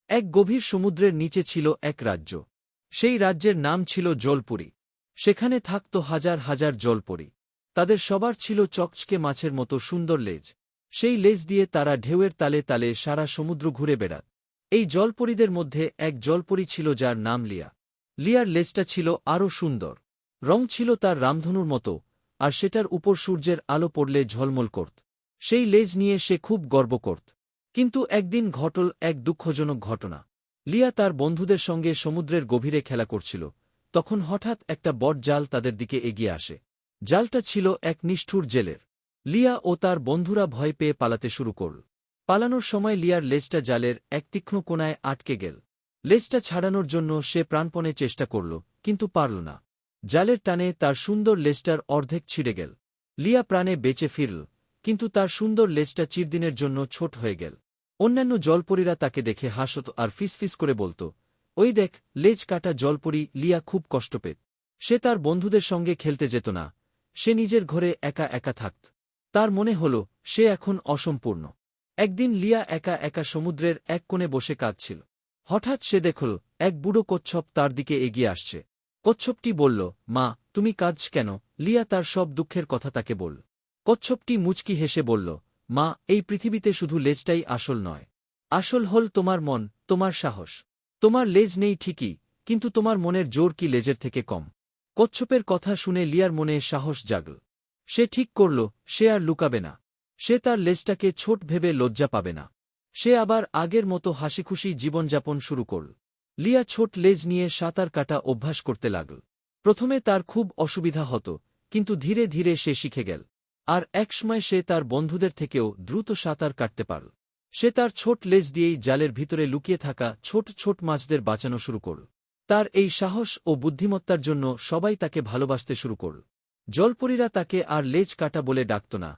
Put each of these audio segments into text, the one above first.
এক গভীর সমুদ্রের নিচে ছিল এক রাজ্য। সেই রাজ্যের নাম ছিল জলপুরী। সেখানে থাকত হাজার হাজার জলপরী। তাদের সবার ছিল চকচকে মাছের মতো সুন্দর লেজ। সেই লেজ দিয়ে তারা ঢেউয়ের তালে তালে সারা সমুদ্র ঘুরে বেড়াত। এই জলপরীদের মধ্যে এক জলপরী ছিল যার নাম লিয়া। লিয়ার লেজটা ছিল আরও সুন্দর। রং ছিল তার রামধনুর মতো, আর সেটার উপর সূর্যের আলো পড়লে ঝলমল করত। সেই লেজ নিয়ে সে খুব গর্ব করত। কিন্তু একদিন ঘটল এক দুঃখজনক ঘটনা। লিয়া তার বন্ধুদের সঙ্গে সমুদ্রের গভীরে খেলা করছিল। তখন হঠাৎ একটা বট জাল তাদের দিকে এগিয়ে আসে। জালটা ছিল এক নিষ্ঠুর জেলের। লিয়া ও তার বন্ধুরা ভয় পেয়ে পালাতে শুরু করল। পালানোর সময় লিয়ার লেজটা জালের এক তীক্ষ্ণ কোণায় আটকে গেল। লেজটা ছাড়ানোর জন্য সে প্রাণপণে চেষ্টা করল, কিন্তু পারল না। জালের টানে তার সুন্দর লেজটার অর্ধেক ছিঁড়ে গেল। লিয়া প্রাণে বেঁচে ফিরল, কিন্তু তার সুন্দর লেজটা চিরদিনের জন্য ছোট হয়ে গেল। অন্যান্য জলপরীরা তাকে দেখে হাসত আর ফিসফিস করে বলত, ওই দেখ, লেজ কাটা জলপরী। লিয়া খুব কষ্ট পেত। সে তার বন্ধুদের সঙ্গে খেলতে যেত না। সে নিজের ঘরে একা একা থাকত। তার মনে হল সে এখন অসম্পূর্ণ। একদিন লিয়া একা একা সমুদ্রের এক কোণে বসে কাঁদছিল। হঠাৎ সে দেখল এক বুড়ো কচ্ছপ তার দিকে এগিয়ে আসছে। কচ্ছপটি বলল, মা, তুমি কাঁদছ কেন? লিয়া তার সব দুঃখের কথা তাকে বলল। কচ্ছপটি মুচকি হেসে বলল, মা, এই পৃথিবীতে শুধু লেজটাই আসল নয়। আসল হল তোমার মন, তোমার সাহস। তোমার লেজ নেই ঠিকই, কিন্তু তোমার মনের জোর কি লেজের থেকে কম? কচ্ছপের কথা শুনে লিয়ার মনে সাহস জাগল। সে ঠিক করল, সে আর লুকাবে না। সে তার লেজটাকে ছোট ভেবে লজ্জা পাবে না। সে আবার আগের মতো হাসিখুশি জীবনযাপন শুরু করল। লিয়া ছোট লেজ নিয়ে সাঁতার কাটা অভ্যাস করতে লাগল। প্রথমে তার খুব অসুবিধা হতো, কিন্তু ধীরে ধীরে সে শিখে গেল। আর একসময় সে তার বন্ধুদের থেকেও দ্রুত সাঁতার কাটতে পারল। সে তার ছোট লেজ দিয়েই জালের ভিতরে লুকিয়ে থাকা ছোট ছোট মাছদের বাঁচানো শুরু করল। তার এই সাহস ও বুদ্ধিমত্তার জন্য সবাই তাকে ভালোবাসতে শুরু করল। জলপরীরা তাকে আর লেজ কাটা বলে ডাকত না।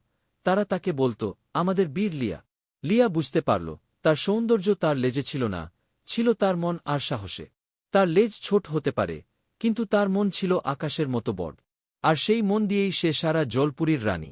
তারা তাকে বলত, আমাদের বীর লিয়া। লিয়া বুঝতে পারল, তার সৌন্দর্য তার লেজে ছিল না, ছিল তার মন আর সাহসে। তার লেজ ছোট হতে পারে, কিন্তু তার মন ছিল আকাশের মতো বড়। আর সেই মন দিয়েই সে সারা জলপুরীর রানী।